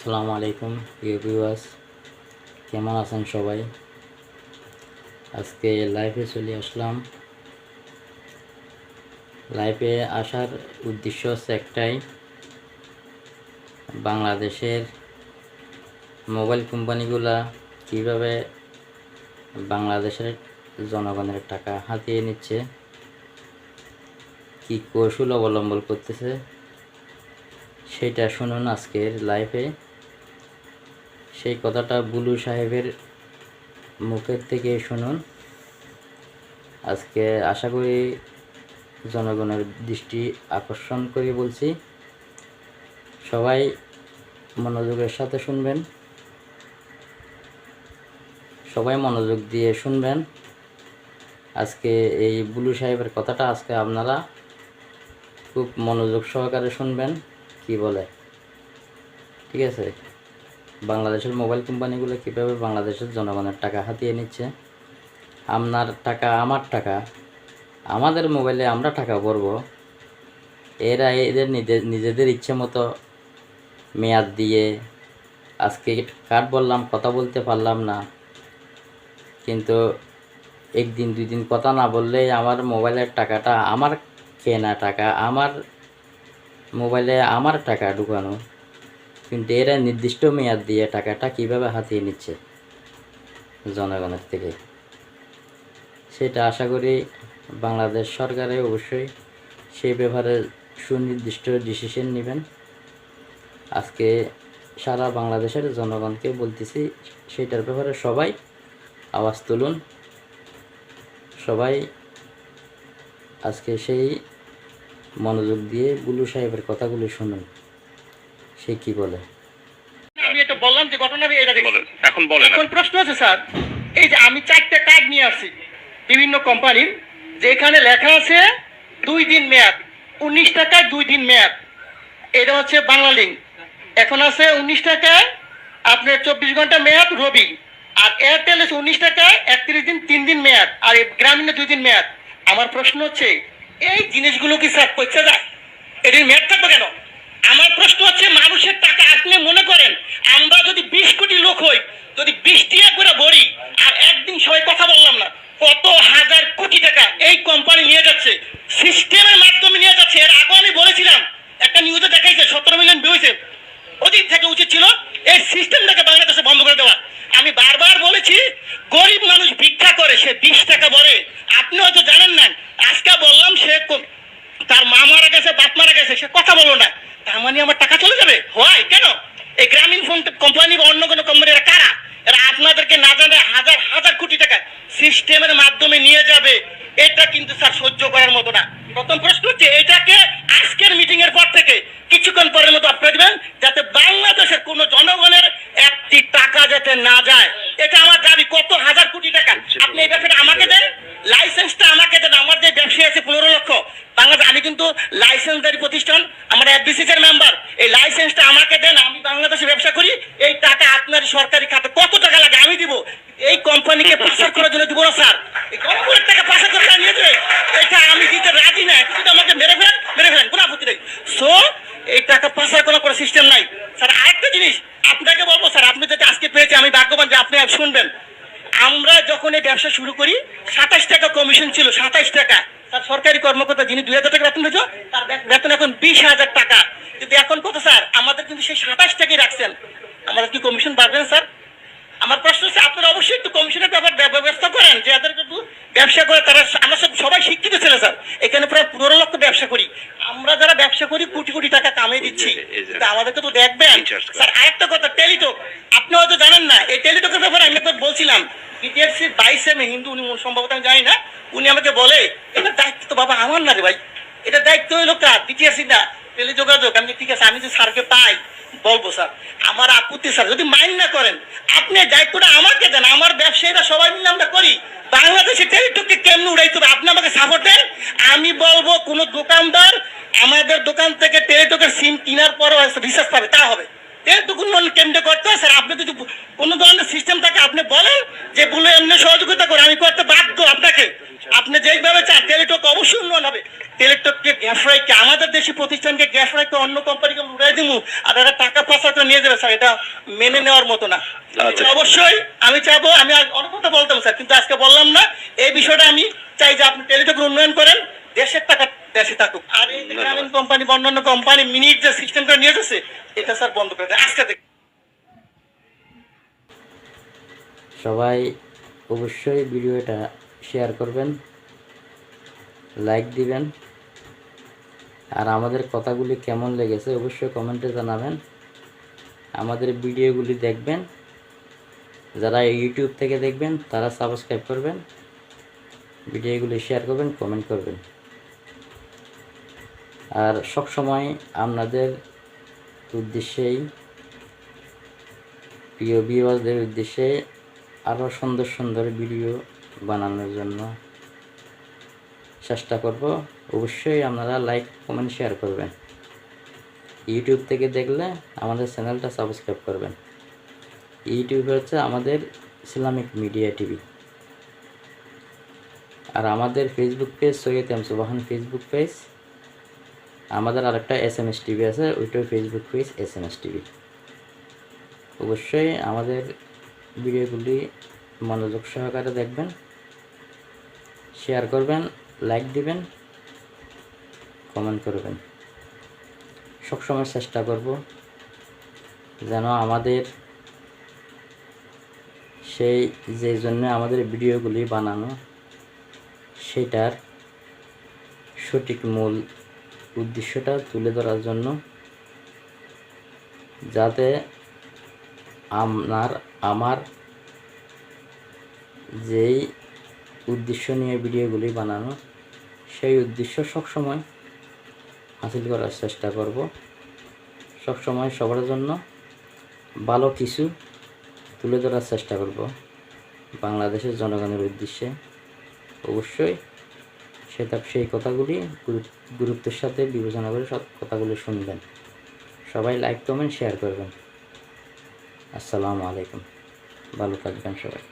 আসসালামু আলাইকুম প্রিয় ভিউয়ার্স, কেমন আছেন সবাই? আজকে লাইভে চলে আসলাম। লাইভে আসার উদ্দেশ্য হচ্ছে একটাই, বাংলাদেশের মোবাইল কোম্পানিগুলা কীভাবে বাংলাদেশের জনগণের টাকা হাতিয়ে নিচ্ছে, কী কৌশল অবলম্বন করতেছে, সেটা শুনুন আজকের লাইভে। সেই কথাটা বুলু সাহেবের মুখের থেকে শুনুন। আজকে আশা করি জনগণের দৃষ্টি আকর্ষণ করে বলছি, সবাই মনোযোগের সাথে শুনবেন, সবাই মনোযোগ দিয়ে শুনবেন। আজকে এই বুলু সাহেবের কথাটা আজকে আপনারা খুব মনোযোগ সহকারে শুনবেন কি বলে, ঠিক আছে? বাংলাদেশের মোবাইল কোম্পানিগুলো কীভাবে বাংলাদেশের জনগণের টাকা হাতিয়ে নিচ্ছে। আপনার টাকা আমার টাকা, আমাদের মোবাইলে আমরা টাকা ভরবো, এরা এদের নিজেদের ইচ্ছে মতো মেয়াদ দিয়ে, আজকে কার্ড বললাম কথা বলতে পারলাম না, কিন্তু একদিন দুই দিন কথা না বললেই আমার মোবাইলের টাকাটা, আমার কেনা টাকা, আমার মোবাইলে আমার টাকা ঢুকানো, কিন্তু এরা নির্দিষ্ট মেয়াদ দিয়ে টাকাটা কীভাবে হাতিয়ে নিচ্ছে জনগণের থেকে, সেটা আশা করি বাংলাদেশ সরকারে অবশ্যই সেই ব্যাপারে সুনির্দিষ্ট ডিসিশন নেবেন। আজকে সারা বাংলাদেশের জনগণকে বলতেছি, সেটার ব্যাপারে সবাই আওয়াজ তুলুন, সবাই আজকে সেই মনোযোগ দিয়ে বুলু সাহেবের কথাগুলি শুনুন, সে কি বলে। আমি এটা বললাম যে ঘটনা আমি এটা দেখি। এখন প্রশ্ন আছে স্যার, এই যে আমি 4টা কার্ড নিয়ে আসছি বিভিন্ন কোম্পানির, যেখানে লেখা আছে 2 দিন মেয়াদ, 19 টাকায় 2 দিন মেয়াদ। এটা হচ্ছে বাংলা লিঙ্ক। এখন আছে 19 টাকায় আপনার 24 ঘন্টা মেয়াদ রবি, আর এয়ারটেল আছে 19 টাকায় 31 দিন 3 দিন মেয়াদ, আর গ্রামীণে 2 দিন মেয়াদ। আমার প্রশ্ন হচ্ছে, এই জিনিসগুলো কি স্যার পয়সা যায়? এটির মেয়াদ থাকবে কেন? আমার প্রশ্ন হচ্ছে, মানুষের টাকা আপনি মনে করেন আমরা যদি 20 কোটি লোক হই, যদি 20 টাকা করে ভরি, আর একদিন সবাই কথা বললাম না, কত হাজার কোটি টাকা এই কোম্পানি নিয়ে যাচ্ছে, সিস্টেমের মাধ্যমে নিয়ে যাচ্ছে। এর আগে আমি বলেছিলাম, একটা নিউজে দেখাইছে 17 মিলিয়ন ভিউ হয়েছে। ওদিন থেকে উচিত ছিল এই সিস্টেমটাকে বাংলাদেশে বন্ধ করে দেওয়া। আমি বারবার বলেছি, গরিব মানুষ ভিক্ষা করে, সে 20 টাকা ভরে। আপনি হয়তো জানেন না, আজকে বললাম সে তার মা মারা গেছে, বাপ মারা গেছে, সে কথা বললো না, তার মানে আমার টাকা চলে যাবে? হয় কেন? এই গ্রামীণ ফোন কোম্পানি বা অন্য কোনো কোম্পানি, এরা কারা? এরা আপনাদেরকে না জানে হাজার হাজার কোটি টাকা সিস্টেমের মাধ্যমে নিয়ে যাবে। এটা কিন্তু স্যার সহ্য করার মতো না। প্রথম প্রশ্ন হচ্ছে, এটাকে আজকের মিটিং এর পর থেকে কিছুক্ষণ পরের মতো আপনারা দিবেন, যাতে বাংলাদেশের কোন জনগণের একটি টাকা যাতে না যায়। এটা আমার দাবি। কত হাজার কোটি টাকা আপনি এই ব্যবসাটা আমাকে দেন, লাইসেন্সটা আমাকে দেন। আমার যে ব্যবসায়ী আছে 15 লক্ষ বাংলাদেশ, আমি কিন্তু লাইসেন্সদারি প্রতিষ্ঠান, আমরা এফবিসিসি এর মেম্বার। এই লাইসেন্সটা আমাকে দেন, আমি বাংলাদেশে ব্যবসা করি। এই টাকা আপনার সরকারি খাতে কত টাকা লাগে আমি দিব। এই কোম্পানিকে পাচার করার জন্য দিব না স্যার। এই কোম্পানির টাকা পাচার করে নিয়ে যাবে, এটা আমি দিতে রাজি না। কিন্তু আমাকে মেরে ফেলেন, কোনো আপত্তি নেই। সো এই টাকা পাচার করার কোনো সিস্টেম নাই স্যার। আরেকটা জিনিস আপনাকে বলবো স্যার, আপনি যেটা আজকে পেয়েছে, আমি ভাগ্যবান যে আপনি শুনবেন। আমরা যখন এই ব্যবসা শুরু করি 27 টাকা কমিশন ছিল, 27 টাকা। তার সরকারি কর্মকর্তা যিনি 2000 টাকা বেতন হয়েছে, তার বেতন এখন 20,000 টাকা। কিন্তু এখন কত স্যার? আমাদের কিন্তু সেই 27 টাকাই রাখছেন। আমাদের কি কমিশন বাড়বেন স্যার? আমার প্রশ্ন হচ্ছে, আপনারা অবশ্যই একটু কমিশনের ব্যাপার ব্যবস্থা করেন, যে যাদের কিন্তু ব্যবসা করে তারা, আমরা সবাই শিক্ষিত ছেলে স্যার, এখানে প্রায় 15 লক্ষ ব্যবসা করি। আমরা যারা ব্যবসা করি কোটি কোটি টাকা কামিয়ে দিচ্ছি, কিন্তু আমাদেরকে তো দেখবেন স্যার। আরেকটা কথা, টেলিটক, আপনি হয়তো জানেন না, এই টেলিটকের ব্যাপারে আমি একবার বলছিলাম, বিটিআরসির 22 মে হিন্দু, উনি সম্ভবত আমি জানি না, উনি আমাকে বলে, এটা দায়িত্ব তো বাবা আমার না রে ভাই, এটা দায়িত্ব হইলো কার? বিটিআরসি না, টেলিযোগাযোগ। আমি ঠিক আছে, আমি যে স্যারকে পাই বলবো স্যার, আমার আপত্তি স্যার, যদি মাইন্ড না করেন আপনি দায়িত্বটা আমাকে দেন। আমার ব্যবসায়ীরা সবাই মিলে আমরা করি। বাংলাদেশে টেলিটককে কেমন উড়াইতে হবে আপনি আমাকে সাপোর্ট দেন। আমি বলবো, কোন দোকানদার আমাদের দোকান থেকে টেলিটকের সিম কেনার পরও রিচার্জ পাবে, তা হবে। টেলিটক কেন্দ্র করতে হয় স্যার। আপনি যদি কোনো ধরনের সিস্টেম থাকে আপনি বলেন যে বলে এমনি সহযোগিতা করে, আমি করতে বাধ্য আপনাকে। আপনি যেইভাবে চান টেলিটক অবশ্যই উন্নয়ন হবে। টেলিটককে গ্যাফরাইকে আমাদের দেশি প্রতিষ্ঠানকে গ্যাফরাইকে অন্য কোম্পানিকে উড়াই দিমু আর এরা টাকা পাচার করে নিয়ে যাবে স্যার, এটা মেনে নেওয়ার মতো না। অবশ্যই আমি চাইবো, আমি অনেক কথা বলতাম স্যার, কিন্তু আজকে বললাম না। এই বিষয়টা আমি চাই যে আপনি টেলিটকের উন্নয়ন করেন, দেশের টাকা দেশে থাকুক। আর এই গ্রামীণ কোম্পানি বা অন্যান্য কোম্পানি মিনিট যে সিস্টেমটা নিয়ে যাচ্ছে, এটা স্যার বন্ধ করে দেয় আজকে থেকে। সবাই অবশ্যই ভিডিওটা শেয়ার করবেন, লাইক দিবেন, আর আমাদের কথাগুলি কেমন লেগেছে অবশ্যই কমেন্টে জানাবেন। আমাদের ভিডিওগুলি দেখবেন, যারা ইউটিউব থেকে দেখবেন তারা সাবস্ক্রাইব করবেন, ভিডিওগুলি শেয়ার করবেন, কমেন্ট করবেন। আর সব সময় আপনাদের উদ্দেশ্যেই, প্রিয় ভিউয়ারদের উদ্দেশ্যে আরও সুন্দর সুন্দর ভিডিও বানানোর জন্য চেষ্টা করব। অবশ্যই আপনারা লাইক কমেন্ট শেয়ার করবেন। ইউটিউব থেকে দেখলে আমাদের চ্যানেলটা সাবস্ক্রাইব করবেন। ইউটিউবে হচ্ছে আমাদের ইসলামিক মিডিয়া টিভি, আর আমাদের ফেসবুক পেজ সৈয়দ এম সুবহান ফেসবুক পেজ। আমাদের আরেকটা SMS টিভি আছে, ওইটাও ফেসবুক পেজ SMS টিভি। অবশ্যই আমাদের ভিডিওগুলি মনোযোগ সহকারে দেখবেন, শেয়ার করবেন, লাইক দিবেন, কমেন্ট করবেন। সবসময় চেষ্টা করব যেন আমাদের সেই যে জন্য আমাদের ভিডিওগুলি বানানো, সেটার সঠিক মূল উদ্দেশ্যটা তুলে ধরার জন্য, যাতে আমার যেই উদ্দেশ্য নিয়ে ভিডিওগুলি বানানো, সেই উদ্দেশ্য সবসময় হাসিল করার চেষ্টা করব। সবসময় সবার জন্য ভালো কিছু তুলে ধরার চেষ্টা করব বাংলাদেশের জনগণের উদ্দেশ্যে। অবশ্যই সেই কথাগুলি গুরুত্বের সাথে বিবেচনা করে সব কথাগুলি শুনবেন। সবাই লাইক কমেন্ট শেয়ার করবেন। আসসালামু আলাইকুম, ভালো থাকবেন সবাই।